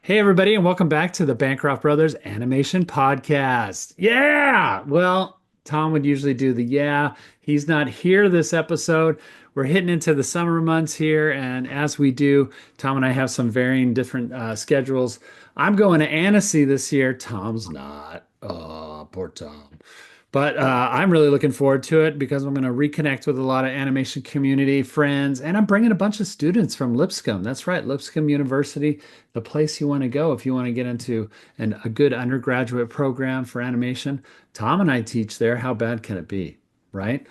Hey, everybody, and welcome back to the Bancroft Brothers Animation Podcast. Yeah! Well, Tom would usually do the yeah. He's not here this episode. We're hitting into the summer months here, and as we do, Tom and I have some varying different schedules. I'm going to Annecy this year. Tom's not. Oh, poor Tom. But I'm really looking forward to it because I'm going to reconnect with a lot of animation community friends, and I'm bringing a bunch of students from Lipscomb. That's right, Lipscomb University, the place you want to go if you want to get into a good undergraduate program for animation. Tom and I teach there. How bad can it be, right?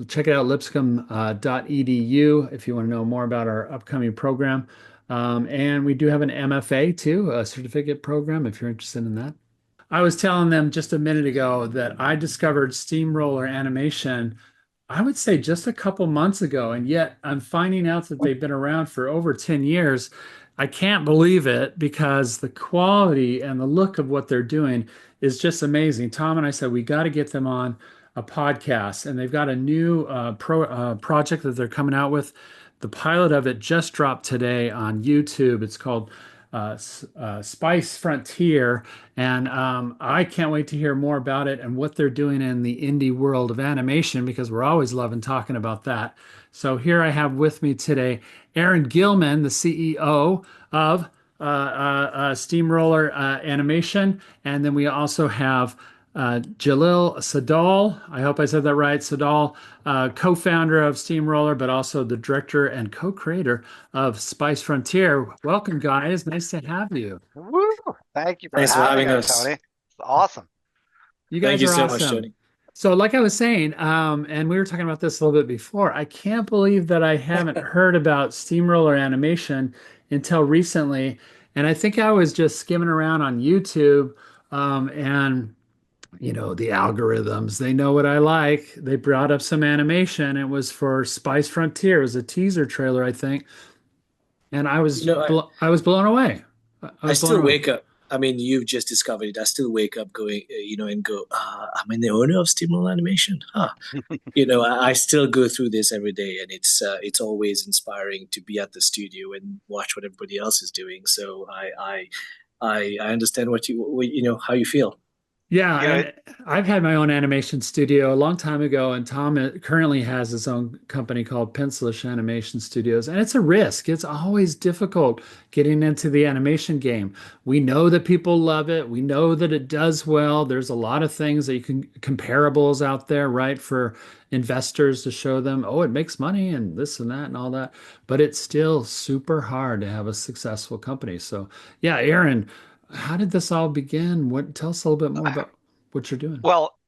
Check it out, lipscomb.edu, if you want to know more about our upcoming program. And we do have an MFA too, a certificate program if you're interested in that. I was telling them just a minute ago that I discovered Steamroller Animation, I would say just a couple months ago, and yet I'm finding out that they've been around for over 10 years. I can't believe it because the quality and the look of what they're doing is just amazing. Tom and I said we got to get them on a podcast, and they've got a new project that they're coming out with. The pilot of it just dropped today on YouTube. It's called Spice Frontier, and I can't wait to hear more about it and what they're doing in the indie world of animation because we're always loving talking about that. So here I have with me today Aaron Gilman, the CEO of Steamroller Animation, and then we also have Jalil Sadal, I hope I said that right. Sadal, co-founder of Steamroller, but also the director and co-creator of Spice Frontier. Welcome, guys. Nice to have you. Woo! Thank you for Thanks for having having us, us. Tony. It's awesome. You Thank guys you are so much, awesome. Tony. So, like I was saying, and we were talking about this a little bit before, I can't believe that I haven't heard about Steamroller Animation until recently. And I think I was just skimming around on YouTube, and the algorithms, they know what I like. They brought up some animation. It was for Spice Frontier. It was a teaser trailer, I think. And You know, I was blown away. I I was blown still away. wake up. I mean, you've just discovered it. I still wake up going, and go, I'm in the owner of Steamroll Animation. Huh. I still go through this every day, and it's always inspiring to be at the studio and watch what everybody else is doing. So I understand how you feel. Yeah, You know, and I've had my own animation studio a long time ago, and Tom currently has his own company called Pencilish Animation Studios, and it's a risk. It's always difficult getting into the animation game. We know that people love it. We know that it does well. There's a lot of things that you can comparables out there, right, for investors to show them, oh, it makes money and this and that and all that. But it's still super hard to have a successful company. So, yeah, Aaron. How did this all begin? Tell us a little bit more about what you're doing.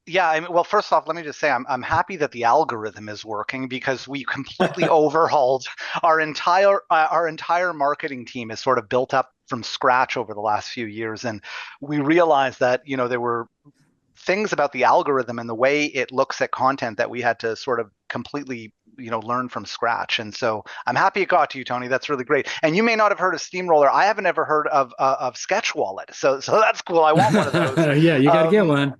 yeah. Well, first off, let me just say I'm happy that the algorithm is working because we completely overhauled our entire marketing team is sort of built up from scratch over the last few years, and we realized that there were things about the algorithm and the way it looks at content that we had to sort of completely learn from scratch. And so I'm happy it got to you, Tony. That's really great. And you may not have heard of Steamroller. I haven't ever heard of Sketch Wallet. So that's cool. I want one of those. Yeah, you got to get one.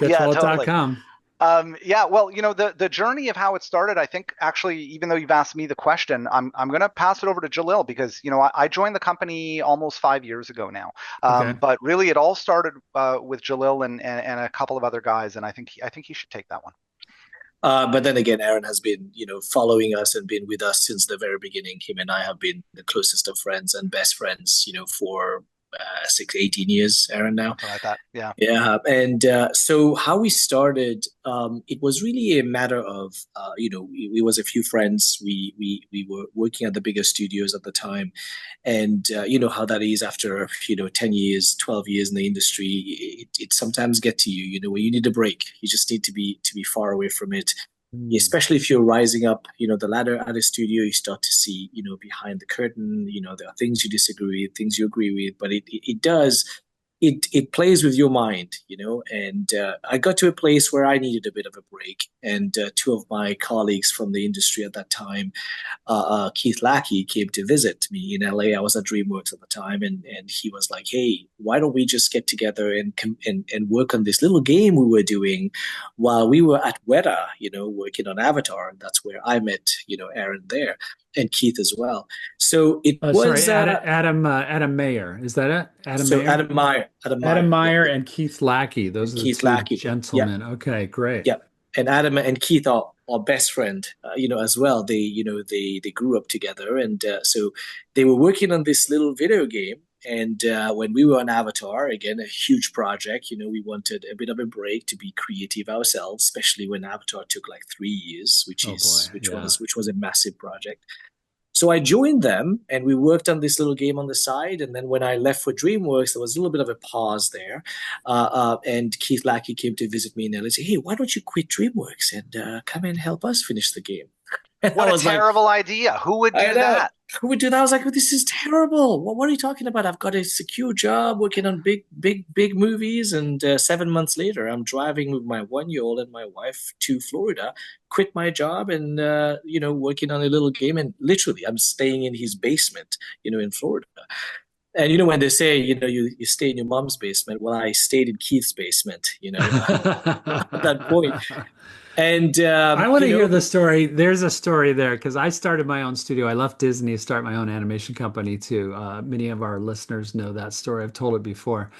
Yeah, totally. Sketchwallet.com. Yeah, well, the journey of how it started, I think actually, even though you've asked me the question, I'm going to pass it over to Jalil because I joined the company almost 5 years ago now. Okay. But really, it all started with Jalil and a couple of other guys, and I think he should take that one. But then again, Aaron has been, following us and been with us since the very beginning. Him and I have been the closest of friends and best friends, for 18 years, Aaron now. Something like that. Yeah. Yeah, and so how we started, it was really a matter of, we was a few friends. We were working at the bigger studios at the time, and you know how that is after 10 years, 12 years in the industry. It sometimes get to you, when you need a break. You just need to be far away from it, Mm. especially if you're rising up, the ladder at a studio. You start to see, behind the curtain, there are things you disagree with, things you agree with, but it does, it plays with your mind, and I got to a place where I needed a bit of a break, and two of my colleagues from the industry at that time, Keith Lackey, came to visit me in LA. I was at DreamWorks at the time, and he was like, "Hey, why don't we just get together and work on this little game we were doing while we were at Weta, working on Avatar." And that's where I met, Aaron there. and Keith as well. So it Sorry, was Adam Mayer. Is that it? Adam so Mayer? Adam Adam Meyer, yeah, Meyer and Keith Lackey. and Those are the Keith two Lackey, yeah, gentlemen. Okay, great. yeah, and Adam and Keith are best friend, as well. They grew up together, and so they were working on this little video game. And when we were on Avatar, again, a huge project, we wanted a bit of a break to be creative ourselves, especially when Avatar took like 3 years, Oh boy, yeah. which was a massive project. So I joined them and we worked on this little game on the side. And then when I left for DreamWorks, there was a little bit of a pause there. And Keith Lackey came to visit me in LA and said, "Hey, why don't you quit DreamWorks and come and help us finish the game?" And I What a was like, terrible idea. Who would I do know. that? Who would do that? I was like, "This is terrible. What are you talking about? I've got a secure job working on big, big, big movies." And 7 months later, I'm driving with my 1-year-old and my wife to Florida, quit my job and, working on a little game. And literally, I'm staying in his basement, in Florida. And when they say, you stay in your mom's basement, well, I stayed in Keith's basement, at that point. And, I want to hear the story. There's a story there because I started my own studio. I left Disney to start my own animation company too. Many of our listeners know that story. I've told it before.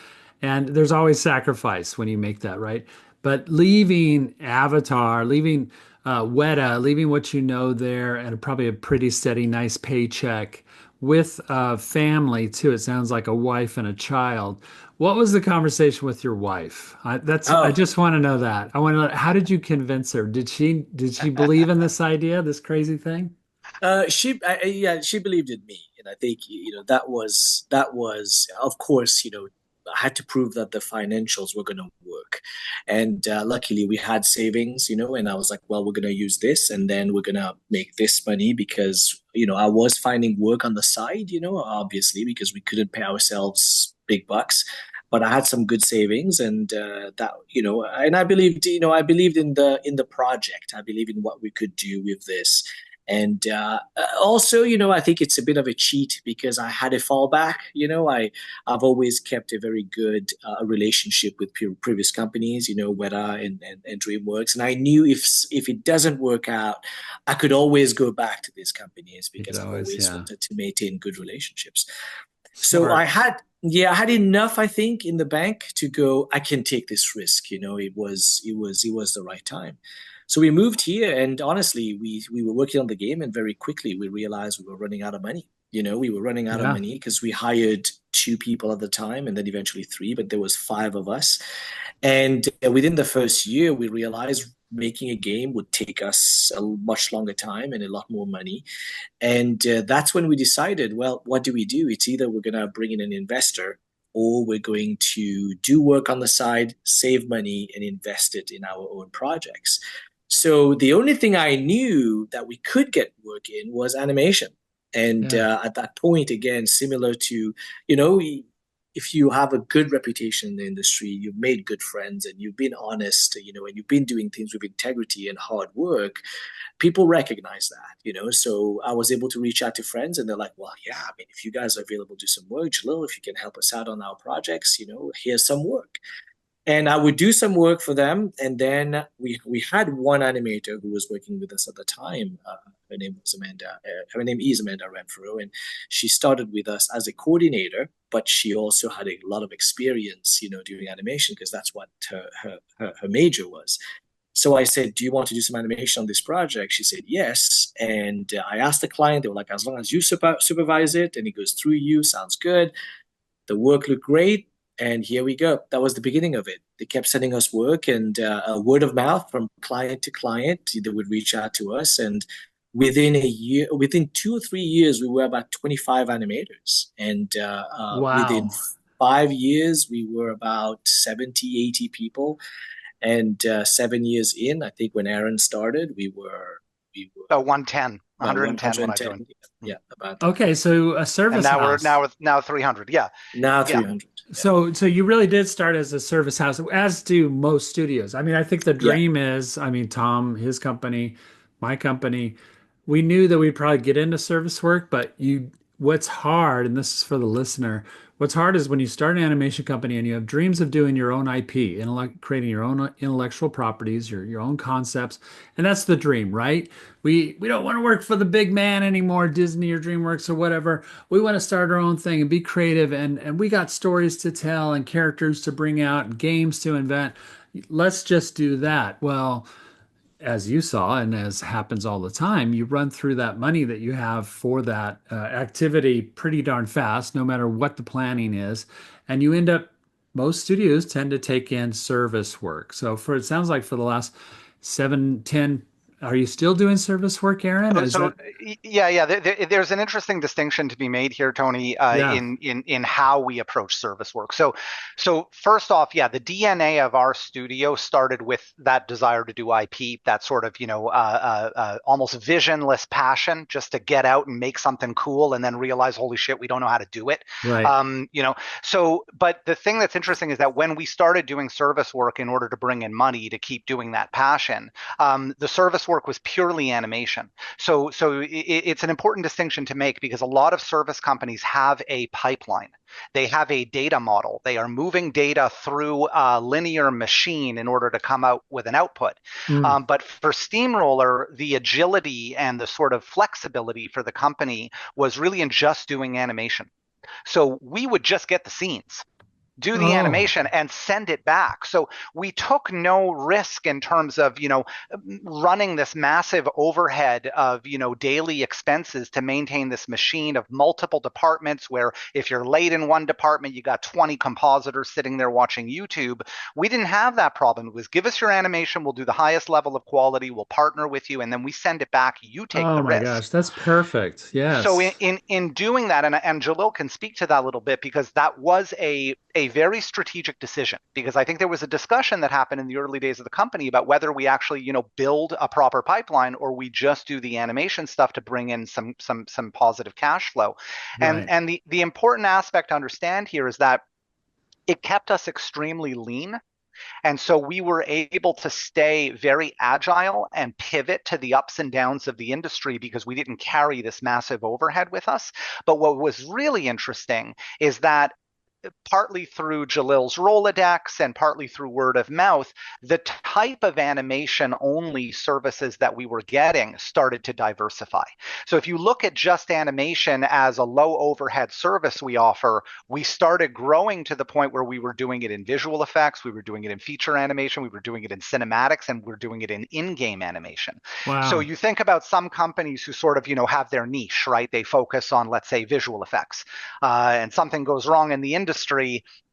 And there's always sacrifice when you make that, right? But leaving Avatar, leaving Weta, leaving what you know there, and probably a pretty steady, nice paycheck with a family too. It sounds like a wife and a child. What was the conversation with your wife? I oh, just want to know that. I want to know how did you convince her? Did she believe in this idea, this crazy thing? yeah, she believed in me, and I think that was of course, I had to prove that the financials were going to work, and luckily we had savings, and I was like, well, we're going to use this, and then we're going to make this money because I was finding work on the side, obviously because we couldn't pay ourselves big bucks. But I had some good savings, and and I believed in the project. I believe in what we could do with this, and also, I think it's a bit of a cheat because I had a fallback. I've always kept a very good relationship with previous companies, Weta and DreamWorks, and I knew if it doesn't work out, I could always go back to these companies You could because I've always, always yeah. wanted to maintain good relationships. So Smart. I had enough, I think, in the bank to go, I can take this risk. It was the right time. So we moved here, and honestly, we were working on the game, and very quickly we realized we were running out of money. We were running out of Yeah. money because we hired two people at the time, and then eventually three, but there was five of us. And within the first year, we realized making a game would take us a much longer time and a lot more money. And that's when we decided, well, what do we do? It's either we're going to bring in an investor or we're going to do work on the side, save money, and invest it in our own projects. So the only thing I knew that we could get work in was animation. And Yeah. at that point, again, similar to, you know, if you have a good reputation in the industry, you've made good friends and you've been honest, and you've been doing things with integrity and hard work, people recognize that. So I was able to reach out to friends and they're like, well, yeah, I mean, if you guys are available to do some work, Jalil, if you can help us out on our projects, here's some work. And I would do some work for them. And then we had one animator who was working with us at the time. Her name was Amanda. Her name is Amanda Renfro, and she started with us as a coordinator, but she also had a lot of experience, doing animation because that's what her major was. So I said, "Do you want to do some animation on this project?" She said, "Yes." And I asked the client, they were like, "As long as you supervise it and it goes through you, sounds good." The work looked great. And here we go. That was the beginning of it. They kept sending us work and word of mouth from client to client. They would reach out to us. And within a year, within 2 or 3 years, we were about 25 animators. And within Wow. 5 years, we were about 70, 80 people. And 7 years in, I think when Aaron started, we were About 110, about 110 when I 110. joined. Yeah, about that. Okay, so a And service now we're house. now 300. Yeah. Now Yeah. 300. Yeah. So you really did start as a service house, as do most studios. I mean, I think the Yeah. dream is, I mean, Tom, his company, my company, we knew that we'd probably get into service work, but what's hard, and this is for the listener, What's hard is when you start an animation company and you have dreams of doing your own IP, creating your own intellectual properties, your own concepts, and that's the dream, right? We don't want to work for the big man anymore, Disney or DreamWorks or whatever. We want to start our own thing and be creative, and we got stories to tell and characters to bring out and games to invent. Let's just do that. Well, as you saw, and as happens all the time, you run through that money that you have for that activity pretty darn fast, no matter what the planning is. And you end up, most studios tend to take in service work. So it sounds like for the last 7, 10, are you still doing service work, Aaron? So, Is so that, yeah. There's an interesting distinction to be made here, Tony, yeah, in how we approach service work. So first off, yeah, the DNA of our studio started with that desire to do IP, that sort of almost visionless passion, just to get out and make something cool, and then realize, holy shit, we don't know how to do it. right. But the thing that's interesting is that when we started doing service work in order to bring in money to keep doing that passion, the service work was purely animation. So it's an important distinction to make because a lot of service companies have a pipeline. They have a data model. They are moving data through a linear machine in order to come out with an output. Mm. But for Steamroller, the agility and the sort of flexibility for the company was really in just doing animation. So we would just get the scenes, do the Oh, animation and send it back. So we took no risk in terms of, running this massive overhead of, daily expenses to maintain this machine of multiple departments where if you're late in one department, you got 20 compositors sitting there watching YouTube. We didn't have that problem. It was give us your animation, we'll do the highest level of quality, we'll partner with you, and then we send it back. You take oh the my risk. gosh, that's perfect. So Yes. in doing that, and Jalil can speak to that a little bit because that was a very strategic decision. Because I think there was a discussion that happened in the early days of the company about whether we actually build a proper pipeline or we just do the animation stuff to bring in some positive cash flow. And Right. and the important aspect to understand here is that it kept us extremely lean, and so we were able to stay very agile and pivot to the ups and downs of the industry because we didn't carry this massive overhead with us. But what was really interesting is that partly through Jalil's Rolodex and partly through word of mouth, the type of animation only services that we were getting started to diversify. So if you look at just animation as a low overhead service we offer, we started growing to the point where we were doing it in visual effects, we were doing it in feature animation, we were doing it in cinematics, and we're doing it in in-game animation. So Wow. you think about some companies who sort of, have their niche, right? They focus on, let's say, visual effects, and something goes wrong in the industry,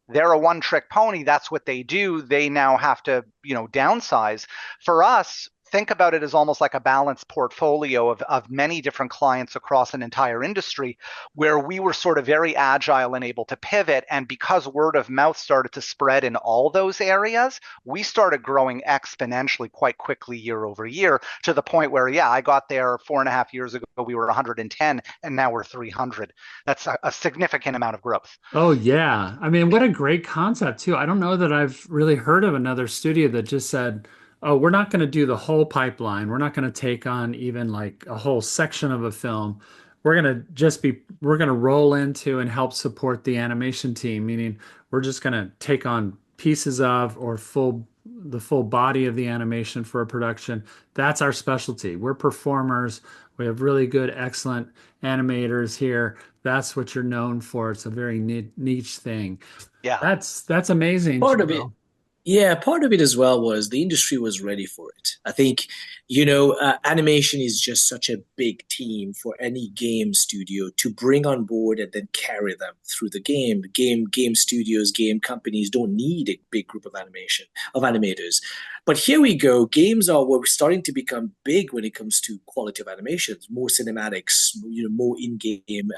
they're a one trick pony. That's what they do. They now have to, downsize. For us, think about it as almost like a balanced portfolio of many different clients across an entire industry where we were sort of very agile and able to pivot. And because word of mouth started to spread in all those areas, we started growing exponentially quite quickly year over year to the point where, yeah, I got there 4.5 years ago, we were 110 and now we're 300. That's a significant amount of growth. Oh yeah. I mean, what a great concept too. I don't know that I've really heard of another studio that just said, "Oh, we're not going to do the whole pipeline. We're not going to take on even like a whole section of a film. We're going to roll into and help support the animation team, meaning we're just going to take on pieces of or the full body of the animation for a production. That's our specialty. We're performers. We have really good, excellent animators here. That's what you're known for. It's a very niche thing. Yeah. That's amazing, Part of it, Jalil. yeah, part of it as well was the industry was ready for it. I think, animation is just such a big team for any game studio to bring on board and then carry them through the game. Game studios, game companies don't need a big group of animators. But here we go. Games are we're starting to become big when it comes to quality of animations, more cinematics, more in-game,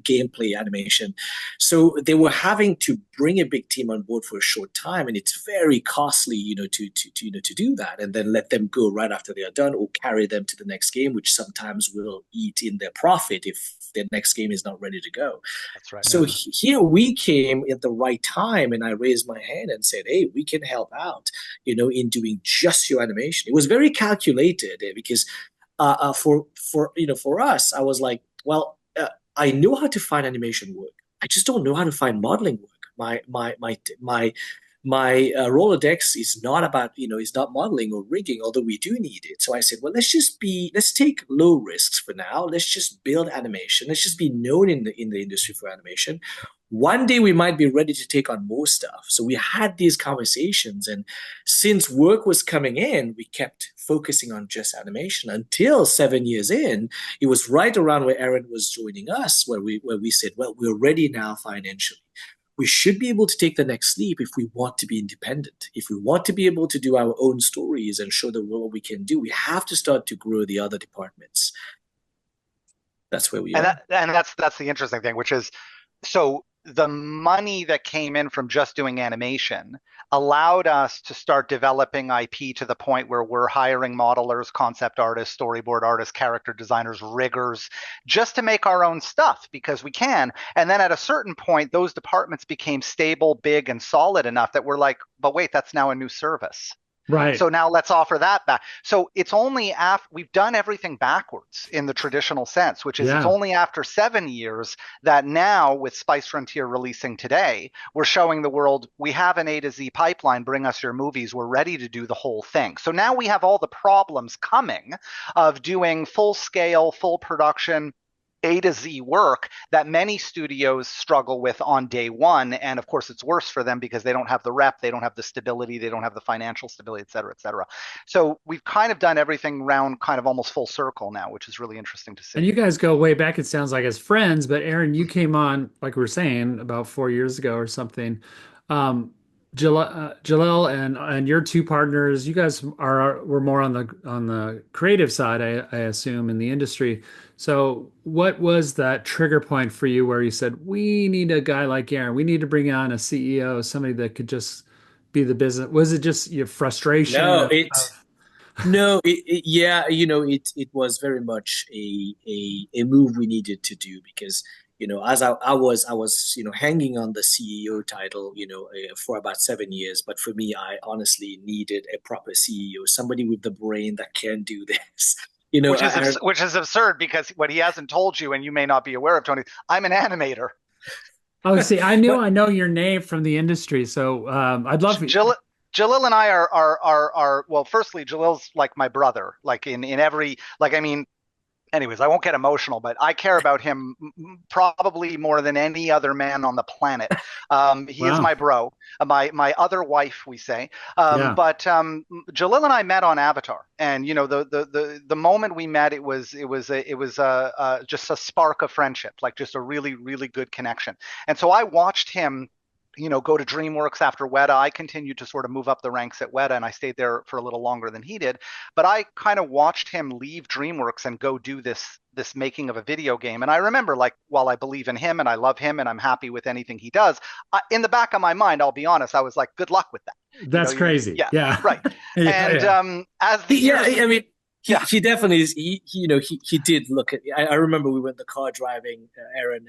gameplay animation. So they were having to bring a big team on board for a short time, and it's very costly, to do that, and then let them go right after they are done, or carry them to the next game, which sometimes will eat in their profit if their next game is not ready to go. That's right. So Yeah. here we came at the right time, and I raised my hand and said, "Hey, we can help out, in doing just your animation." It was very calculated because for us, I was like, well, I know how to find animation work. I just don't know how to find modeling work. My Rolodex is not about, it's not modeling or rigging, although we do need it. So I said, well, let's take low risks for now. Let's just build animation. Let's just be known in the industry for animation. One day we might be ready to take on more stuff. So we had these conversations, and since work was coming in, we kept focusing on just animation until 7 years in. It was right around where Aaron was joining us, where we said, well, we're ready now financially. We should be able to take the next leap if we want to be independent. If we want to be able to do our own stories and show the world what we can do, we have to start to grow the other departments. That's where we And are. that's the interesting thing, which is so the money that came in from just doing animation allowed us to start developing IP to the point where we're hiring modelers, concept artists, storyboard artists, character designers, riggers, just to make our own stuff because we can. And then at a certain point, those departments became stable, big, and solid enough that we're like, but wait, that's now a new service. Right. So now let's offer that back. So it's only after we've done everything backwards in the traditional sense, which is it's Yeah. only after 7 years that now with Spice Frontier releasing today, we're showing the world we have an A to Z pipeline, bring us your movies. We're ready to do the whole thing. So now we have all the problems coming of doing full scale, full production, A to Z work that many studios struggle with on day one. And of course, it's worse for them because they don't have the rep, they don't have the stability, they don't have the financial stability, et cetera, et cetera. So we've kind of done everything round kind of almost full circle now, which is really interesting to And see. you guys go way back, it sounds like, as friends, but Aaron, you came on, like we were saying, about 4 years ago or something. Um, Jalel and your two partners, you guys were more on the creative side, I assume, in the industry. So what was that trigger point for you where you said, we need a guy like Aaron, we need to bring on a CEO, somebody that could just be the business? Was it just your frustration No, of, it's No, yeah, it was very much a move we needed to do because, as I was, hanging on the CEO title, for about 7 years. But for me, I honestly needed a proper CEO, somebody with the brain that can do this. Which is absurd because what he hasn't told you, and you may not be aware of, Tony, I'm an animator. oh, see, I knew but I know your name from the industry, so I'd love. Jill, Jalil and I are well. Firstly, Jalil's like my brother. Like in every like I mean, anyways, I won't get emotional, but I care about him probably more than any other man on the planet. He is Wow, my bro, my other wife, we say. yeah, But Jalil and I met on Avatar, and the moment we met, just a spark of friendship, like just a really really good connection. And so I watched him. Go to DreamWorks after Weta. I continued to sort of move up the ranks at Weta, and I stayed there for a little longer than he did. But I kind of watched him leave DreamWorks and go do this making of a video game. And I remember, like, while I believe in him and I love him and I'm happy with anything he does, in the back of my mind, I'll be honest, I was like, good luck with that. that's crazy. Yeah, Yeah, right. yeah, And yeah. as the yeah, years, I mean, yeah, he definitely is. He did look at. I remember we were in the car driving, Aaron,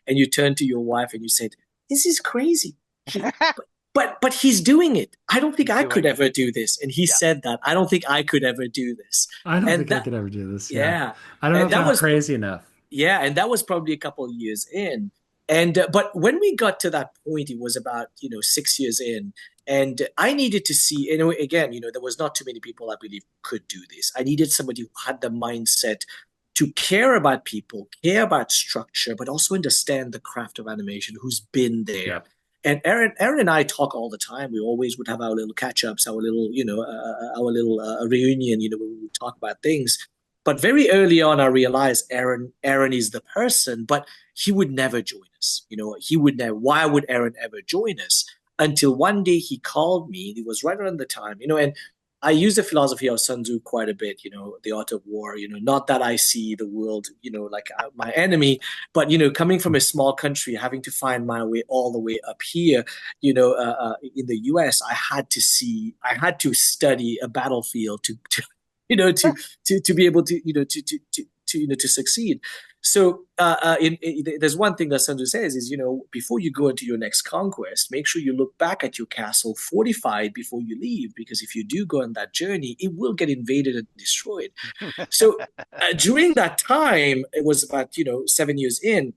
and you turned to your wife and you said, "This is crazy." He, but he's doing it. I don't think he's I could doing it. ever do this. And he Yeah. said that. I don't think I could ever do this. I don't And think I that, could ever do this. Yeah, yeah, I don't know and if that I'm was crazy enough. yeah, and that was probably a couple of years in. And but when we got to that point, it was about 6 years in, and I needed to see. Again, there was not too many people I believe could do this. I needed somebody who had the mindset to care about people, care about structure, but also understand the craft of animation, who's been there. Yeah, And Aaron and I talk all the time. We always would have our little catch ups, our little reunion, where we would talk about things. But very early on, I realized Aaron is the person, but he would never join us. He would never. Why would Aaron ever join us? Until one day he called me. It was right around the time, and I use the philosophy of Sun Tzu quite a bit. The art of war. Not that I see the world, like my enemy, but coming from a small country, having to find my way all the way up here, in the U.S., I had to study a battlefield to you know, to to be able to to succeed. So there's one thing that Sandhu says is before you go into your next conquest, make sure you look back at your castle fortified before you leave, because if you do go on that journey, it will get invaded and destroyed. So during that time, it was about 7 years in.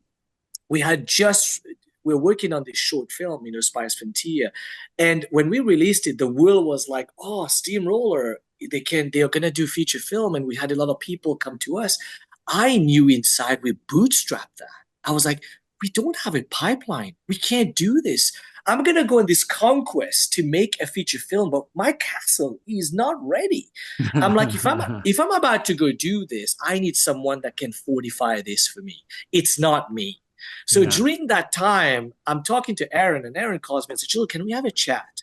We had just we're working on this short film, Spice Frontier. And when we released it, the world was like, oh, Steamroller, they're gonna do feature film. And we had a lot of people come to us. I knew inside we bootstrapped that. I was like, we don't have a pipeline. We can't do this. I'm gonna go on this conquest to make a feature film, but my castle is not ready. I'm like, if I'm about to go do this, I need someone that can fortify this for me. It's not me. So Yeah. during that time, I'm talking to Aaron, and Aaron calls me and says, Jill, can we have a chat?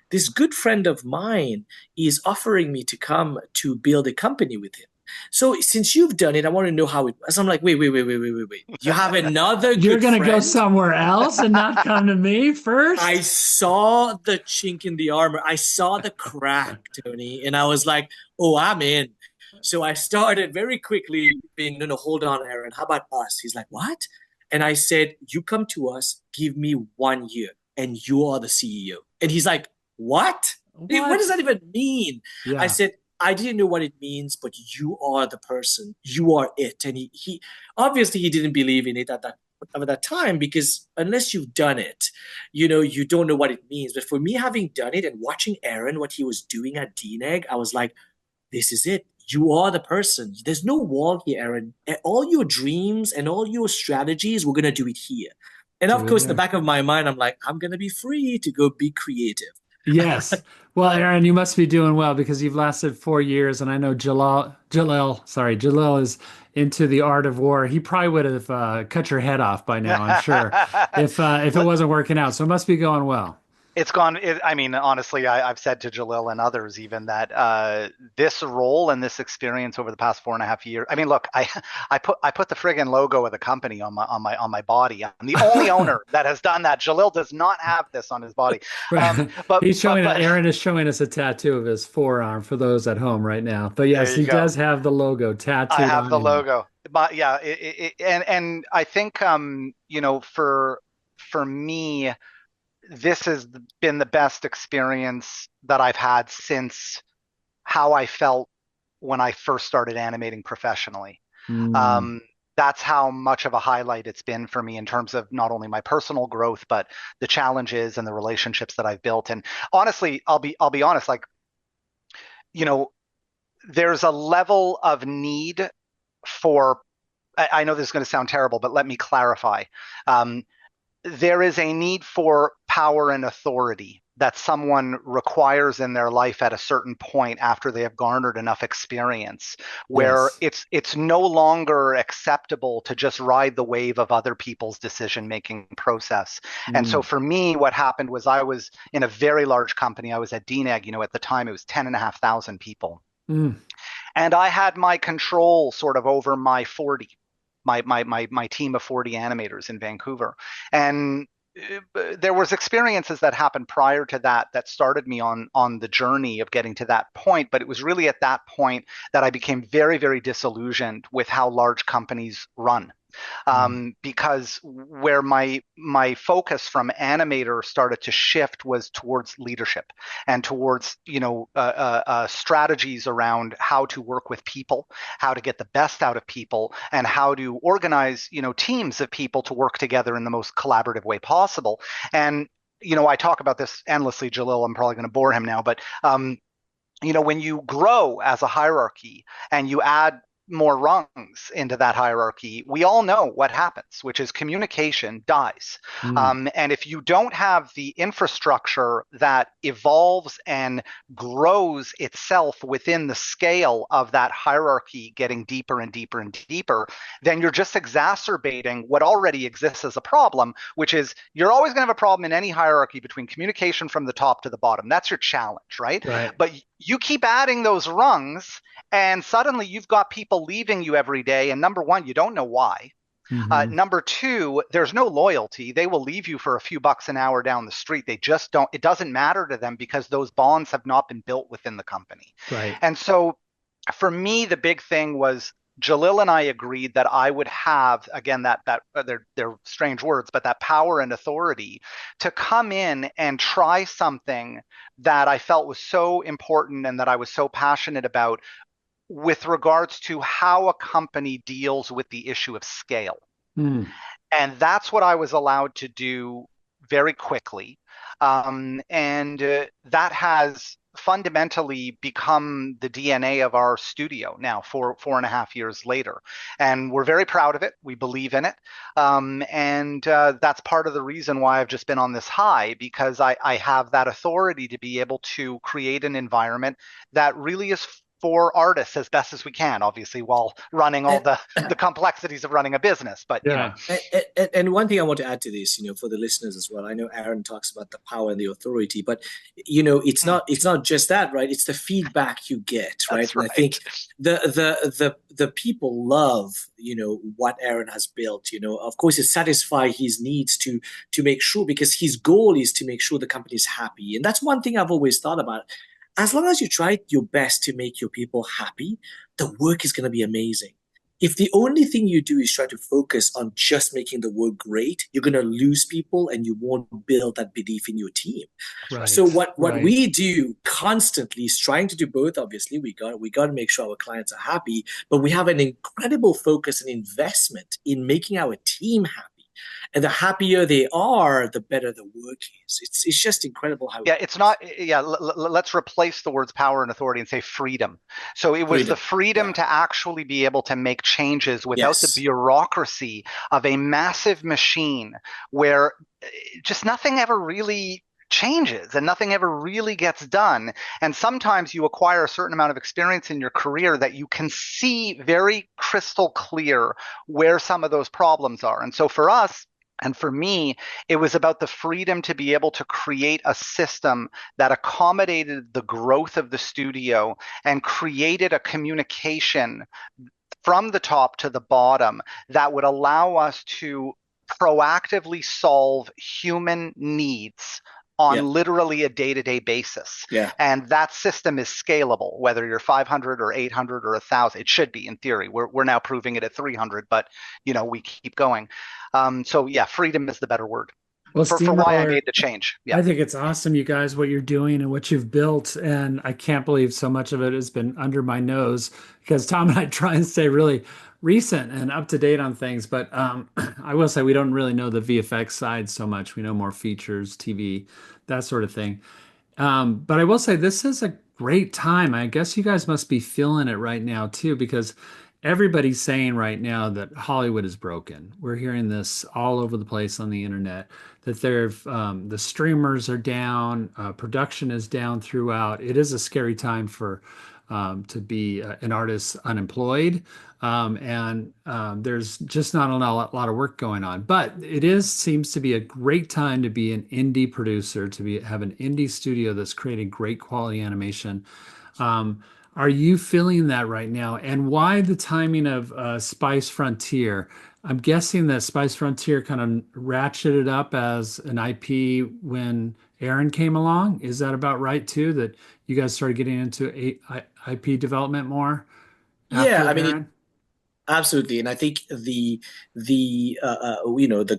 This good friend of mine is offering me to come to build a company with him. So since you've done it, I want to know how it was. I'm like, wait. You have another You're good gonna go friend? somewhere else and not come to me I first? saw the chink in the armor. I saw the crack, Tony, and I was like, oh, I'm in. So I started very quickly being, no, hold on, Aaron. How about us? He's like, what? And I said, you come to us, give me 1 year, and you are the CEO. And he's like, what? What does What? that even mean? I Yeah. said, I didn't know what it means, but you are the person. You are it. And he obviously he didn't believe in it at that time, because unless you've done it, you don't know what it means. But for me, having done it and watching Aaron, what he was doing at DNEG, I was like, this is it. You are the person. There's no wall here, Aaron. All your dreams and all your strategies, we're going to do it here. And of Do it course, in the here. back of my mind, I'm like, I'm going to be free to go be creative. Yes. Well, Aaron, you must be doing well because you've lasted 4 years, and I know Jalil is into the art of war. He probably would have cut your head off by now, I'm sure, if it wasn't working out. So it must be going well. It's gone. I mean, honestly, I've said to Jalil and others even that this role and this experience over the past 4.5 years. I mean, look, I put the friggin' logo of the company on my body. I'm the only owner that has done that. Jalil does not have this on his body. Right. But He's but showing but Aaron is showing us a tattoo of his forearm for those at home right now. But there yes, you he go. does have the logo I tattooed have on the him. logo. But yeah, and I think for me, this has been the best experience that I've had since how I felt when I first started animating professionally. Mm. Um, that's how much of a highlight it's been for me in terms of not only my personal growth, but the challenges and the relationships that I've built. And honestly, I'll be honest, like, you know, there's a level of need for, I know this is going to sound terrible, but let me clarify. Um, there is a need for power and authority that someone requires in their life at a certain point after they have garnered enough experience, where Yes. it's no longer acceptable to just ride the wave of other people's decision making process. And so Mm. for me, what happened was I was in a very large company. I was at DNEG, at the time it was 10,500 people, Mm. and I had my control sort of over my team of 40 animators in Vancouver. And there was experiences that happened prior to that that started me on the journey of getting to that point, but it was really at that point that I became very, very disillusioned with how large companies run. Mm. Because where my focus from animator started to shift was towards leadership and towards strategies around how to work with people, how to get the best out of people, and how to organize teams of people to work together in the most collaborative way possible. And I talk about this endlessly, Jalil. I'm probably going to bore him now, but when you grow as a hierarchy and you add more rungs into that hierarchy, we all know what happens, which is communication dies. Mm. And if you don't have the infrastructure that evolves and grows itself within the scale of that hierarchy getting deeper and deeper and deeper, then you're just exacerbating what already exists as a problem, which is you're always going to have a problem in any hierarchy between communication from the top to the bottom. That's your challenge, right? Right. But you keep adding those rungs, and suddenly you've got people leaving you every day. And number one, you don't know why. Hmm. Number two, there's no loyalty. They will leave you for a few bucks an hour down the street. They just don't, it doesn't matter to them because those bonds have not been built within the company. Right. And so for me, the big thing was Jalil and I agreed that I would have, again, that they're strange words, but that power and authority to come in and try something that I felt was so important and that I was so passionate about with regards to how a company deals with the issue of scale. Mm. And that's what I was allowed to do very quickly. And that has fundamentally become the DNA of our studio now, 4.5 years later. And we're very proud of it. We believe in it. And that's part of the reason why I've just been on this high, because I have that authority to be able to create an environment that really is for artists as best as we can, obviously, while running all the complexities of running a business. But, Yeah. And one thing I want to add to this, for the listeners as well. I know Aaron talks about the power and the authority, but it's not just that, right? It's the feedback you get, right? that's And I think right. the people love, what Aaron has built. Of course, it satisfies his needs to make sure, because his goal is to make sure the company is happy, and that's one thing I've always thought about. As long as you try your best to make your people happy, the work is going to be amazing. If the only thing you do is try to focus on just making the work great, you're going to lose people and you won't build that belief in your team. That's right. So Right. what Right. we do constantly is trying to do both. Obviously, we got to make sure our clients are happy, but we have an incredible focus and investment in making our team happy. And the happier they are, the better the work is. It's just incredible how it Yeah, it's works. not. Yeah, let's replace the words power and authority and say freedom. So it was the Freedom. freedom Yeah. to actually be able to make changes without the Yes. bureaucracy of a massive machine where just nothing ever really changes and nothing ever really gets done. And sometimes you acquire a certain amount of experience in your career that you can see very crystal clear where some of those problems are. And so for us, and for me, it was about the freedom to be able to create a system that accommodated the growth of the studio and created a communication from the top to the bottom that would allow us to proactively solve human needs on Yeah. literally a day-to-day basis. Yeah. And that system is scalable, whether you're 500 or 800 or 1,000. It should be in theory. We're now proving it at 300, but we keep going. So yeah, freedom is the better word Well, for why I Steamroller, made the change. Yeah. I think it's awesome, you guys, what you're doing and what you've built. And I can't believe so much of it has been under my nose because Tom and I try and stay really recent and up to date on things. But I will say we don't really know the VFX side so much. We know more features, TV, that sort of thing. But I will say this is a great time. I guess you guys must be feeling it right now too, because everybody's saying right now that Hollywood is broken. We're hearing this all over the place on the internet that the streamers are down, production is down throughout. It is a scary time for to be an artist unemployed. And there's just not a lot of work going on. But it is seems to be a great time to be an indie producer, have an indie studio that's creating great quality animation. Um, are you feeling that right now? And why the timing of Spice Frontier? I'm guessing that Spice Frontier kind of ratcheted up as an IP when Aaron came along. Is that about right too? That you guys started getting into IP development more Yeah, after I mean, Aaron? absolutely, and I think the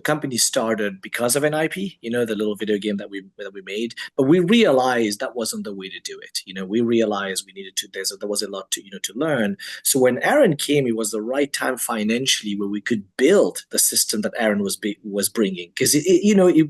company started because of an IP, the little video game that we made, but we realized that wasn't the way to do it. We realized we needed to. There was a lot to learn. So when Aaron came, it was the right time financially where we could build the system that Aaron was bringing, because it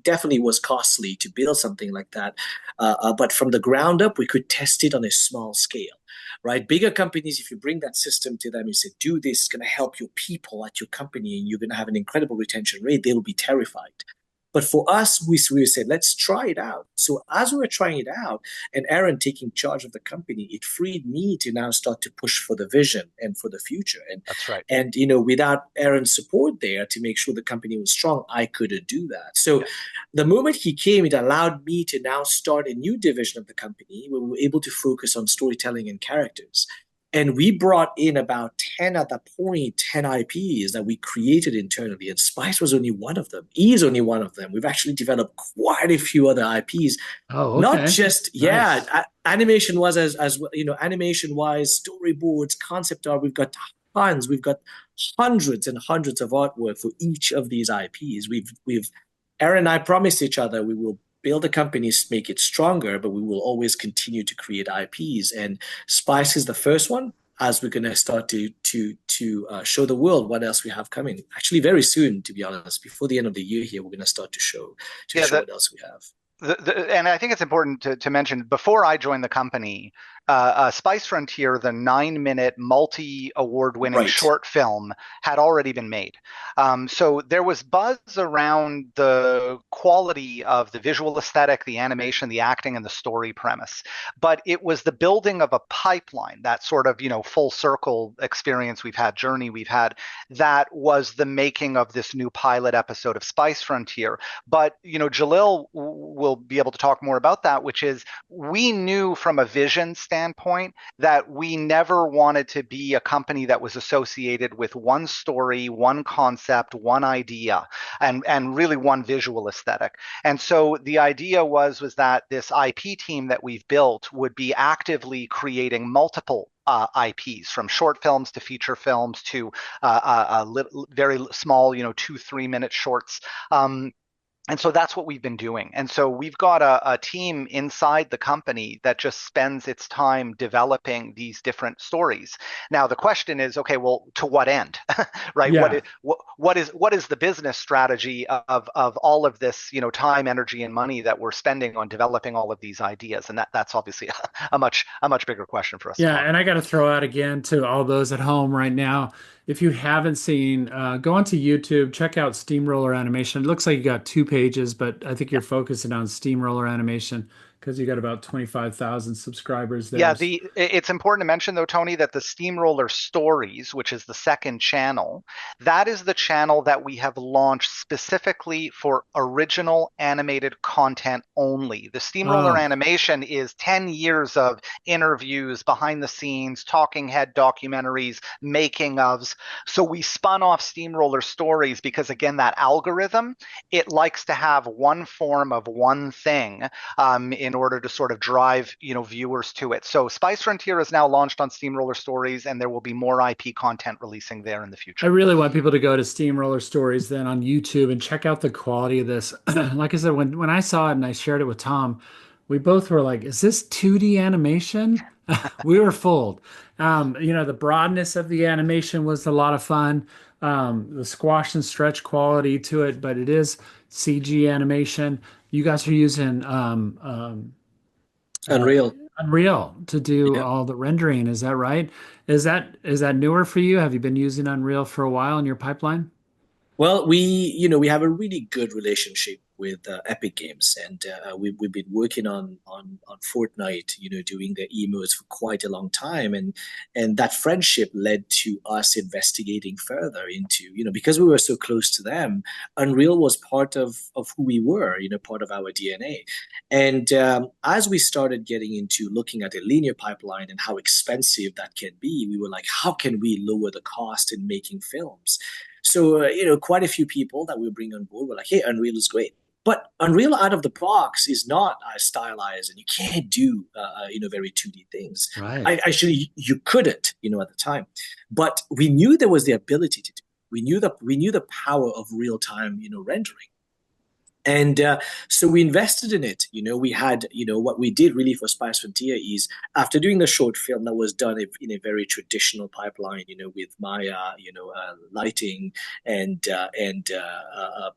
definitely was costly to build something like that, but from the ground up, we could test it on a small scale, right? Bigger companies, if you bring that system to them, you say, do this, it's going to help your people at your company, and you're going to have an incredible retention rate, they will be terrified. But for us, we said, let's try it out. So as we were trying it out, and Aaron taking charge of the company, it freed me to now start to push for the vision and for the future. And That's right. and without Aaron's support there to make sure the company was strong, I couldn't do that. So Yeah. the moment he came, it allowed me to now start a new division of the company where we were able to focus on storytelling and characters. And we brought in about 10 at that point, 10 IPs that we created internally. And Spice was only one of them. E is only one of them. We've actually developed quite a few other IPs. Oh, Not okay. just, Nice. animation was as well, animation wise, storyboards, concept art. We've got tons. We've got hundreds and hundreds of artwork for each of these IPs. Aaron and I promised each other we will build a company, make it stronger, but we will always continue to create IPs. And Spice is the first one. as we're going to start to show the world what else we have coming. Actually, very soon, to be honest, before the end of the year here, we're going to start to Yeah, show what else we have. and I think it's important to mention before I joined the company, Spice Frontier, the 9-minute multi-award-winning Right. short film, had already been made. So there was buzz around the quality of the visual aesthetic, the animation, the acting, and the story premise. But it was the building of a pipeline, that sort of, full circle experience we've had, journey we've had, that was the making of this new pilot episode of Spice Frontier. But, Jalil will be able to talk more about that, which is we knew from a vision standpoint that we never wanted to be a company that was associated with one story, one concept, one idea, and really one visual aesthetic. And so the idea was that this IP team that we've built would be actively creating multiple IPs, from short films to feature films to very small, 2-3 minute shorts. And so that's what we've been doing. And so we've got a team inside the company that just spends its time developing these different stories. Now, the question is, okay, well, to what end, right? Yeah. What is the business strategy of all of this, time, energy, and money that we're spending on developing all of these ideas? And that's obviously a much bigger question for us to Yeah, talk and I about. got to throw out again to all those at home right now. If you haven't seen, go onto YouTube, check out Steamroller Animation. It looks like you got 2 pages, but I think you're focusing on Steamroller Animation because you got about 25,000 subscribers there. Yeah, it's important to mention though, Tony, that the Steamroller Stories, which is the second channel, that is the channel that we have launched specifically for original animated content only. The Steamroller Oh, Animation is 10 years of interviews, behind the scenes, talking head documentaries, making ofs. So we spun off Steamroller Stories because, again, that algorithm, it likes to have one form of one thing in order to sort of drive, viewers to it. So Spice Frontier is now launched on Steamroller Stories, and there will be more IP content releasing there in the I future. really want people to go to Steamroller Stories then on YouTube and check out the quality of this. Like I said, when I saw it and I shared it with Tom, we both were like, "Is this 2D animation?" We were fooled. The broadness of the animation was a lot of fun. The squash and stretch quality to it, but it is CG animation. You guys are using uh, Unreal. Unreal to do Yeah. all the rendering. Is that right? Is that newer for you? Have you been using Unreal for a while in your pipeline? Well, we have a really good relationship with Epic Games, and we've been working on Fortnite, doing the emotes for quite a long time, and that friendship led to us investigating further into, because we were so close to them, Unreal was part of who we were, part of our DNA, and as we started getting into looking at a linear pipeline and how expensive that can be, we were like, how can we lower the cost in making films? So, quite a few people that we bring on board were like, hey, Unreal is great. But Unreal out of the box is not stylized, and you can't do, very 2D things. Right. Actually, you couldn't, at the time. But we knew there was the ability to do. We knew the power of real time, rendering. And so we invested in it. We had, what we did really for Spice Frontier is after doing the short film that was done in a very traditional pipeline, with Maya, lighting and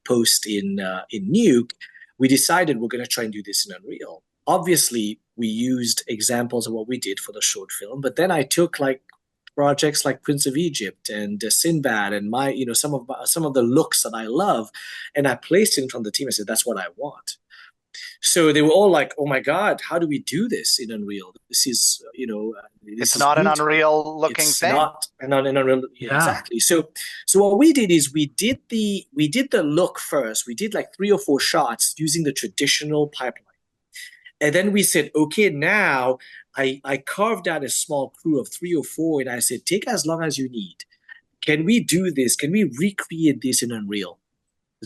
post in Nuke, we decided we're going to try and do this in Unreal. Obviously, we used examples of what we did for the short film, but then I took like projects like Prince of Egypt and Sinbad and some of the looks that I love, and I placed it in front of the team. I said, "That's what I want." So they were all like, "Oh my God, how do we do this in Unreal? This is this It's is not an beautiful. Unreal looking It's thing. not an Unreal Yeah. exactly." So what we did is we did the look first. We did like 3 or 4 shots using the traditional pipeline. And then we said, okay, now I carved out a small crew of 3 or 4, and I said, take as long as you need. Can we do this? Can we recreate this in Unreal?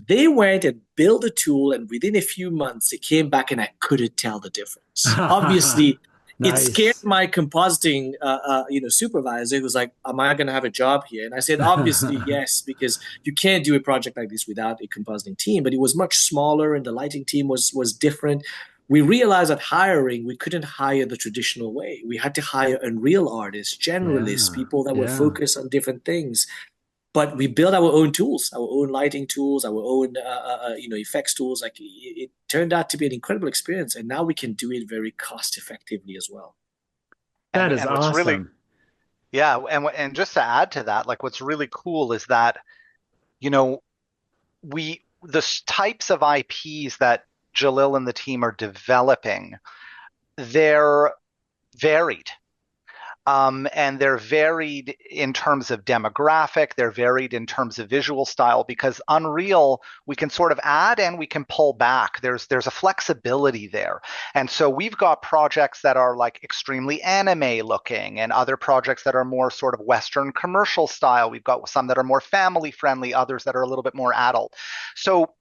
They went and built a tool, and within a few months, they came back, and I couldn't tell the difference. Obviously, it scared Nice. my compositing, supervisor, who was like, "Am I going to have a job here?" And I said, "Obviously, yes, because you can't do a project like this without a compositing team." But it was much smaller, and the lighting team was different. We realized that hiring, we couldn't hire the traditional way. We had to hire Unreal artists, generalists, Yeah. people that would Yeah. focus on different things. But we built our own tools, our own lighting tools, our own effects tools. Like it turned out to be an incredible experience, and now we can do it very cost effectively as well. That is And what's really, awesome. yeah, and just to add to that, like what's really cool is that, you know, the types of IPs that Jalil and the team are developing, they're varied. And they're varied in terms of demographic, they're varied in terms of visual style, because Unreal, we can sort of add and we can pull back. There's a flexibility there. And so we've got projects that are like extremely anime looking and other projects that are more sort of Western commercial style. We've got some that are more family friendly, others that are a little bit more adult. So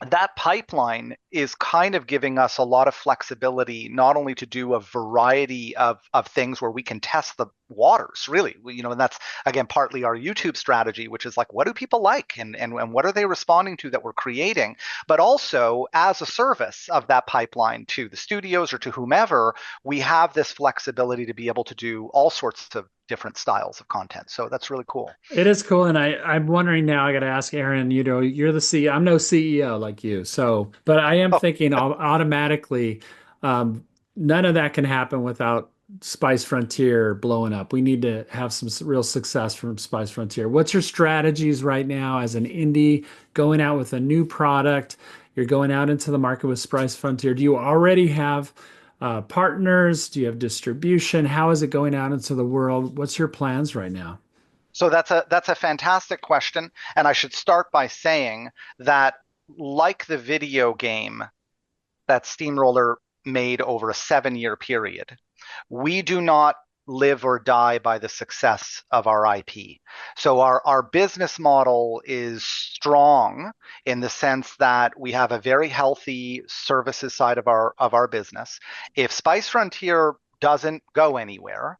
that pipeline is kind of giving us a lot of flexibility, not only to do a variety of things where we can test the waters, really, and that's again partly our YouTube strategy, which is like, what do people like, and what are they responding to that we're creating, but also as a service of that pipeline to the studios or to whomever, we have this flexibility to be able to do all sorts of different styles of content. So that's really cool. It is cool, and I'm wondering now. I got to ask Aaron. You're the CEO. I'm no CEO like you, so but I am Oh, thinking automatically. Um, None of that can happen without Spice Frontier blowing up. We need to have some real success from Spice Frontier. What's your strategies right now as an indie going out with a new product? You're going out into the market with Spice Frontier. Do you already have partners? Do you have distribution? How is it going out into the world? What's your plans right now? so that's a fantastic question, and I should start by saying that, like the video game that Steamroller made over a 7-year period, we do not live or die by the success of our IP. So our business model is strong in the sense that we have a very healthy services side of our business. If Spice Frontier doesn't go anywhere,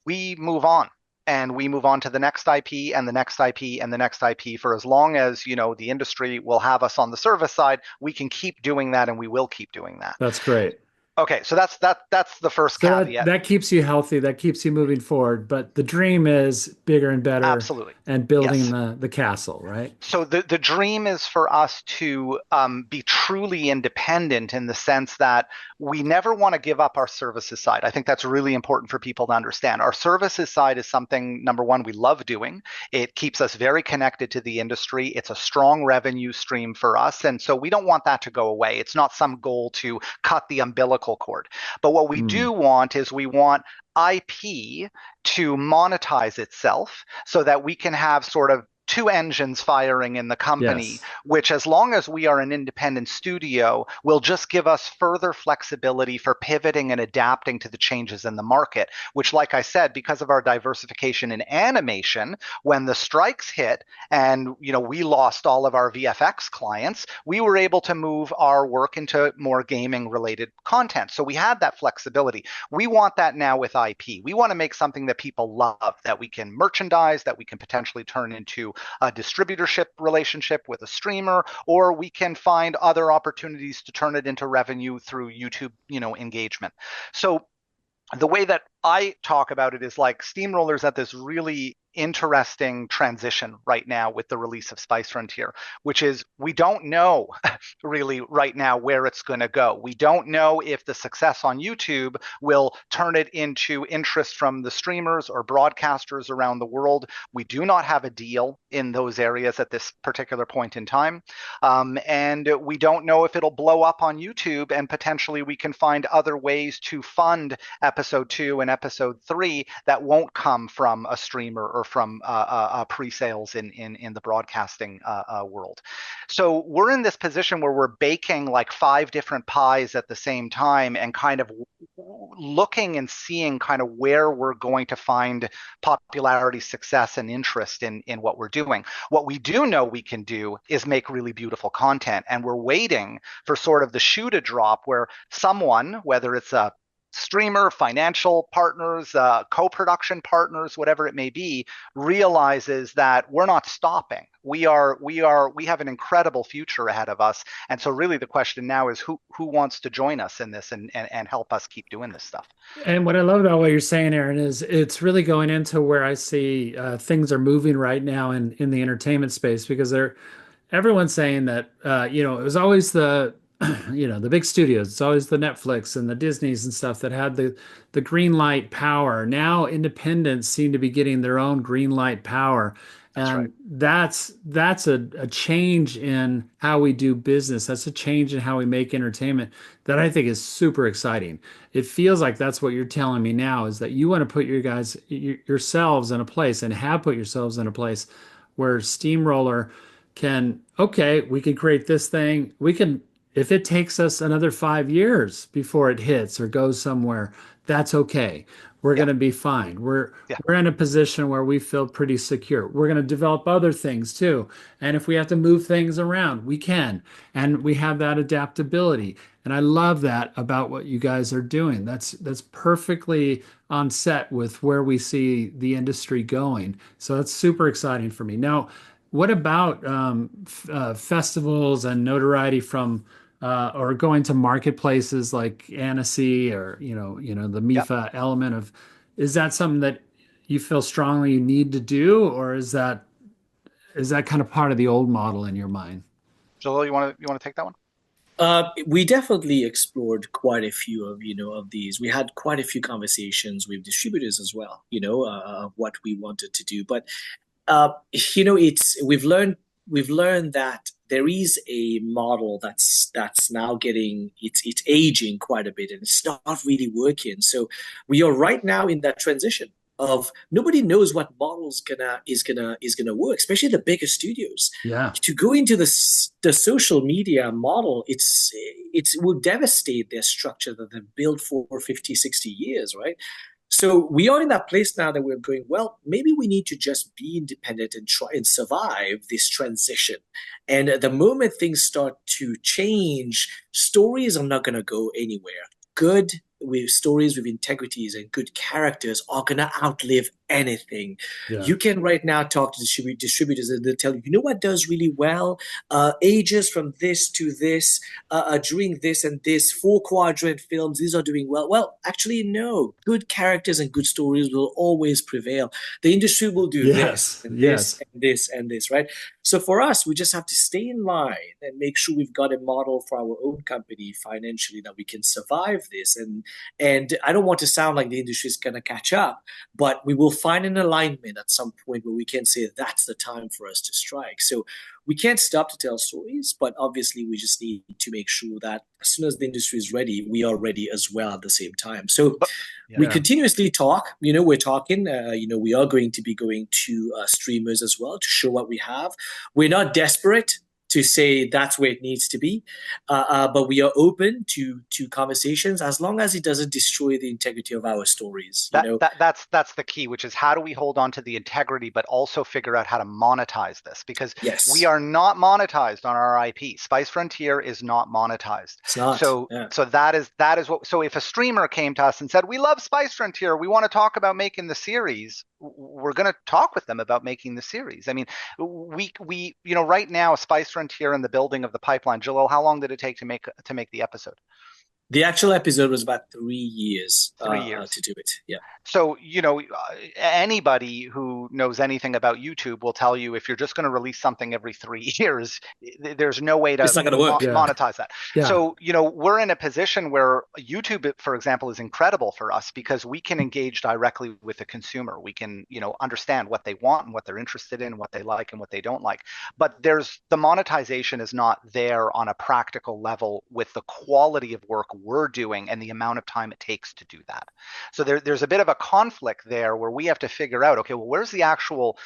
we move on. And we move on to the next IP and the next IP and the next IP for as long as, the industry will have us on the service side. We can keep doing that and we will keep doing that. That's great. Okay, so that's the first So that caveat. that keeps you healthy, that keeps you moving forward. But the dream is bigger and better Absolutely. and building Yes. the castle, right? So the dream is for us to be truly independent in the sense that we never want to give up our services side. I think that's really important for people to understand. Our services side is something, number one, we love doing. It keeps us very connected to the industry. It's a strong revenue stream for us. And so we don't want that to go away. It's not some goal to cut the umbilical cord. But what we Hmm. do want is we want IP to monetize itself so that we can have sort of two engines firing in the company, Yes, which, as long as we are an independent studio, will just give us further flexibility for pivoting and adapting to the changes in the market. Which, like I said, because of our diversification in animation, when the strikes hit and we lost all of our VFX clients, we were able to move our work into more gaming related content. So we had that flexibility. We want that now with IP. We want to make something that people love, that we can merchandise, that we can potentially turn into a distributorship relationship with a streamer, or we can find other opportunities to turn it into revenue through YouTube, engagement. So the way that I talk about it is like Steamroller's at this really interesting transition right now with the release of Spice Frontier, which is we don't know really right now where it's going to go. We don't know if the success on YouTube will turn it into interest from the streamers or broadcasters around the world. We do not have a deal in those areas at this particular point in time. And we don't know if it'll blow up on YouTube and potentially we can find other ways to fund episode 2 and episode 3 that won't come from a streamer or from pre-sales in the broadcasting world. So we're in this position where we're baking like 5 different pies at the same time and kind of looking and seeing kind of where we're going to find popularity, success, and interest in what we're doing. What we do know we can do is make really beautiful content, and we're waiting for sort of the shoe to drop where someone, whether it's a streamer, financial partners, co-production partners, whatever it may be, realizes that we're not stopping. We have an incredible future ahead of us. And so really the question now is who wants to join us in this and help us keep doing this stuff. And what I love about what you're saying, Aaron, is it's really going into where I see things are moving right now in the entertainment space because everyone's saying that it was always the the big studios, it's always the Netflix and the Disneys and stuff that had the green light power. Now independents seem to be getting their own green light power. That's right. And that's a change in how we do business. That's a change in how we make entertainment that I think is super exciting. It feels like that's what you're telling me now is that you want to put yourselves in a place and have put yourselves in a place where Steamroller can, okay, we can create this thing. We can, if it takes us another 5 years before it hits or goes somewhere, that's okay. We're Yeah. going to be fine. Yeah. We're in a position where we feel pretty secure. We're going to develop other things too. And if we have to move things around, we can. And we have that adaptability. And I love that about what you guys are doing. That's perfectly on set with where we see the industry going. So that's super exciting for me. Now, what about festivals and notoriety from or going to marketplaces like Annecy or the Yeah. MIFA element of, is that something that you feel strongly you need to do, or is that kind of part of the old model in your mind? Jalil, you want to take that one? We definitely explored quite a few of these. We had quite a few conversations with distributors as well, of what we wanted to do. But it's we've learned that there is a model that's now getting it's aging quite a bit and it's not really working. So we are right now in that transition of nobody knows what models gonna work, especially the bigger studios. Yeah. To go into the social media model, it will devastate their structure that they've built for 50, 60 years, right? So we are in that place now that we're going, well, maybe we need to just be independent and try and survive this transition. And the moment things start to change, stories are not going to go anywhere. Good with stories with integrities and good characters are going to outlive anything. Yeah. You can right now talk to distributors and they'll tell you, you know what does really well? Ages from this to this, during this and this, four quadrant films, these are doing well. Well, actually, no. Good characters and good stories will always prevail. The industry will do this Yes. and this Yes. and this and this, right? So for us, we just have to stay in line and make sure we've got a model for our own company financially that we can survive this. And I don't want to sound like the industry is going to catch up, but we will find an alignment at some point where we can say that's the time for us to strike. So we can't stop to tell stories, but obviously we just need to make sure that as soon as the industry is ready, we are ready as well at the same time. So But yeah. we Yeah. continuously talk. We're talking. We are going to be going to streamers as well to show what we have. We're not desperate to say that's where it needs to be, but we are open to conversations as long as it doesn't destroy the integrity of our stories. That's the key, which is how do we hold on to the integrity, but also figure out how to monetize this because we Yes, are not monetized on our IP. Spice Frontier is not monetized. it's not. So Yeah. so that is what. So if a streamer came to us and said, "We love Spice Frontier, we want to talk about making the series," we're going to talk with them about making the series. I mean, we right now Spice Frontier and the building of the pipeline. Jalil, how long did it take to make the episode? The actual episode was about 3 years 3 years. to do it. Yeah. So, anybody who knows anything about YouTube will tell you if you're just going to release something every 3 years, there's no way to It's not going to work. Yeah. monetize that. Yeah. So, we're in a position where YouTube, for example, is incredible for us because we can engage directly with the consumer. We can, understand what they want and what they're interested in, what they like and what they don't like. But the monetization is not there on a practical level with the quality of work we're doing and the amount of time it takes to do that. So there's a bit of a conflict there where we have to figure out, okay, well, where's the actual,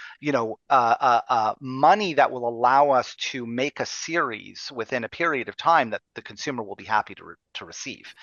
money that will allow us to make a series within a period of time that the consumer will be happy to receive,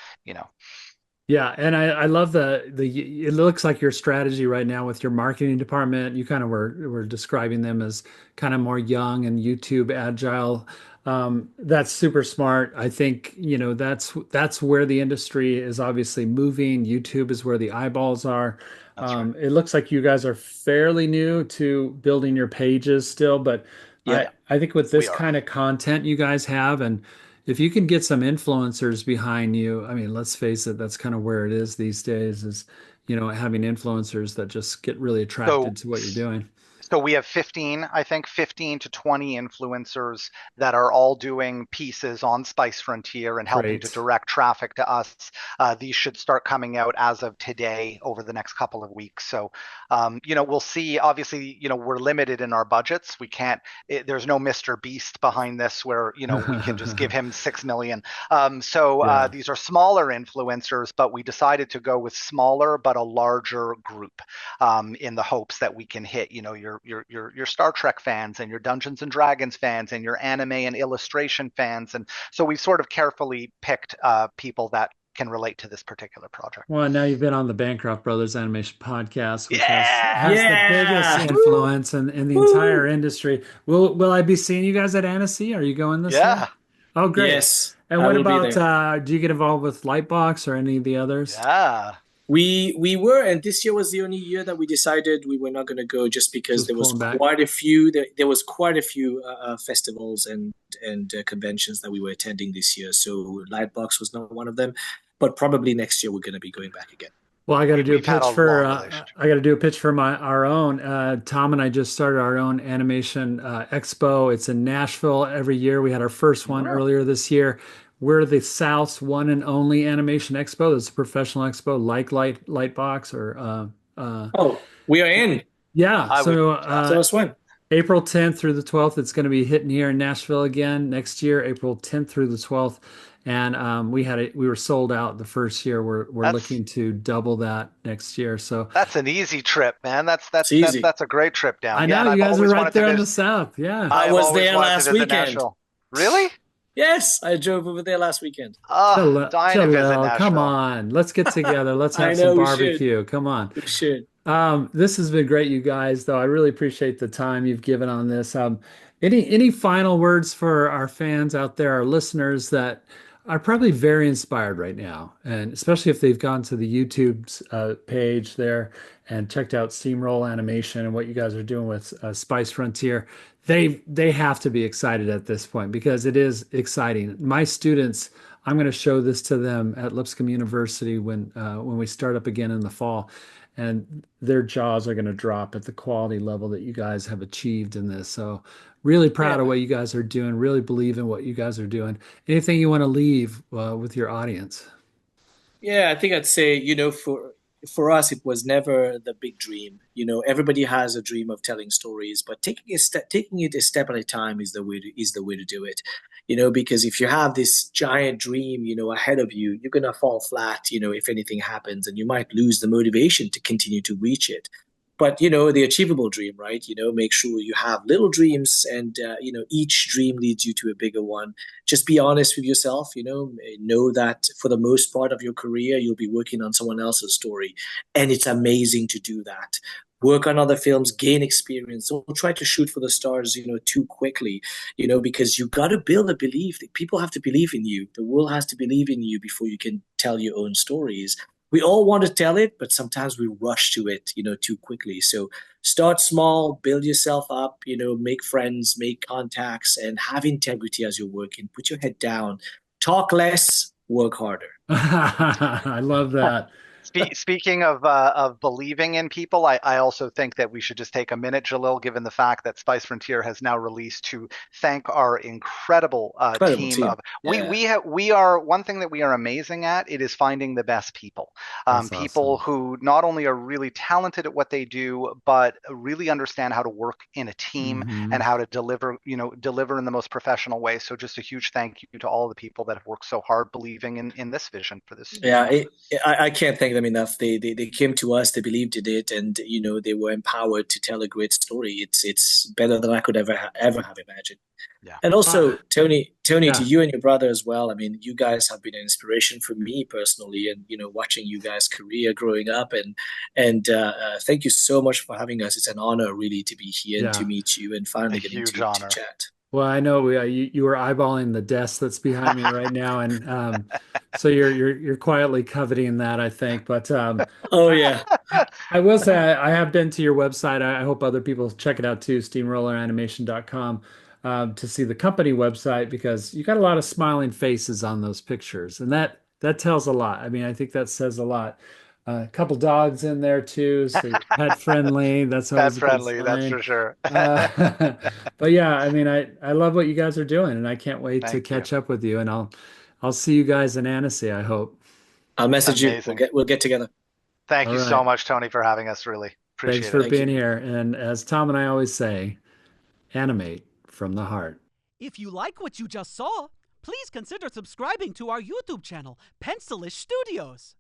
Yeah, and I love the it looks like your strategy right now with your marketing department, you kind of were describing them as kind of more young and YouTube agile. That's super smart. I think, that's where the industry is obviously moving. YouTube is where the eyeballs are. That's right. It looks like you guys are fairly new to building your pages still, but I Yeah. I think with We this are. kind of content you guys have, and if you can get some influencers behind you, I mean, let's face it, that's kind of where it is these days, is, having influencers that just get really attracted So to what you're doing. So we have 15, I think 15 to 20 influencers that are all doing pieces on Spice Frontier and helping to Great. direct traffic to us. These should start coming out as of today over the next couple of weeks. So, we'll see. Obviously, we're limited in our budgets. We can't, there's no Mr. Beast behind this where, we can just give him 6 million. Yeah. These are smaller influencers, but we decided to go with smaller but a larger group, in the hopes that we can hit, your Star Trek fans and your Dungeons and Dragons fans and your anime and illustration fans, and so we've sort of carefully picked people that can relate to this particular project. Well, now you've been on the Bancroft Brothers Animation Podcast, which has Yeah, the biggest Yeah. influence in the entire Woo! industry. Will I be seeing you guys at Annecy? Are you going this year? yeah, Oh, great. Yes, And I what will be about there. do you get involved with Lightbox or any of the others? yeah. We were, and this year was the only year that we decided we were not going to go, just because Just there was pulling back. quite a few. There was quite a few festivals and conventions that we were attending this year. So Lightbox was not one of them, but probably next year we're going to be going back again. Well, I got to do a We've had a pitch for long relationship. our own. Tom and I just started our own animation expo. It's in Nashville every year. We had our first one Oh, earlier this year. We're the South's one and only animation expo. It's a professional expo like Lightbox or oh, we are in. yeah. I would, So yeah. So that's when. April 10th through the 12th, it's going to be hitting here in Nashville again next year, April 10th through the 12th. And we were sold out the first year. We're That's looking to double that next year. So that's an easy trip, man. That's It's that's that's easy. that's a great trip down. I Yeah, know and you I've guys are always right wanted to there in the visit. South. Yeah. I I have was always there wanted to last visit weekend. Nashville. Really? Yes, I drove over there last weekend. Dying to visit Jalil, come Nashville. on. Let's get together. Let's I have some know we should. barbecue. Come on. We should. This has been great, you guys, though. I really appreciate the time you've given on this. Any final words for our fans out there, our listeners that are probably very inspired right now, and especially if they've gone to the YouTube's page there and checked out Steamroll Animation and what you guys are doing with Spice Frontier. They have to be excited at this point because it is exciting. My students, I'm going to show this to them at Lipscomb University when we start up again in the fall, and their jaws are going to drop at the quality level that you guys have achieved in this. So really proud of Yeah. what you guys are doing. Really believe in what you guys are doing. Anything you want to leave with your audience? Yeah, I think I'd say, for us, it was never the big dream. Everybody has a dream of telling stories, but taking it a step at a time is the way to do it. Because if you have this giant dream, ahead of you, you're gonna fall flat, if anything happens, and you might lose the motivation to continue to reach it. But the achievable dream, right? Make sure you have little dreams, and each dream leads you to a bigger one. Just be honest with yourself. Know that for the most part of your career, you'll be working on someone else's story, and it's amazing to do that. Work on other films, gain experience. Don't try to shoot for the stars, too quickly, because you got to build a belief. People have to believe in you. The world has to believe in you before you can tell your own stories. We all want to tell it, but sometimes we rush to it, too quickly. So start small, build yourself up, make friends, make contacts, and have integrity as you're working. Put your head down, talk less, work harder. I love that. Speaking of believing in people, I also think that we should just take a minute, Jalil, given the fact that Spice Frontier has now released, to thank our incredible Incredible team of team. Yeah. we are one thing that we are amazing at. It is finding the best people, That's people awesome. who not only are really talented at what they do, but really understand how to work in a team and Hmm. how to deliver in the most professional way. So just a huge thank you to all the people that have worked so hard, believing in this vision for this Yeah, studio. I can't thank them enough. They came to us, they believed in it, and they were empowered to tell a great story. It's better than I could ever have imagined. Yeah. And also, Tony, to Yeah. you and your brother as well. I mean, you guys have been an inspiration for me personally, and watching you guys' career growing up, and thank you so much for having us. It's an honor really to be here and to Yeah. meet you, and A finally getting huge to honor. chat. Well, I know you were eyeballing the desk that's behind me right now, and so you're quietly coveting that, I think. But Oh yeah. I will say I have been to your website. I hope other people check it out too, steamrolleranimation.com, to see the company website because you got a lot of smiling faces on those pictures, and that tells a lot. I mean, I think that says a lot. A couple dogs in there too, so you're pet friendly. That's Pet always a good friendly, that's sign. for sure. But yeah, I mean, I love what you guys are doing, and I can't wait to Thank you. catch up with you. And I'll see you guys in Annecy, I hope. I'll message you. Amazing. We'll get together. Thank All you so right. much, Tony, for having us. Really Thanks appreciate for it. Thank being you. here. And as Tom and I always say, animate from the heart. If you like what you just saw, please consider subscribing to our YouTube channel, Pencilish Studios.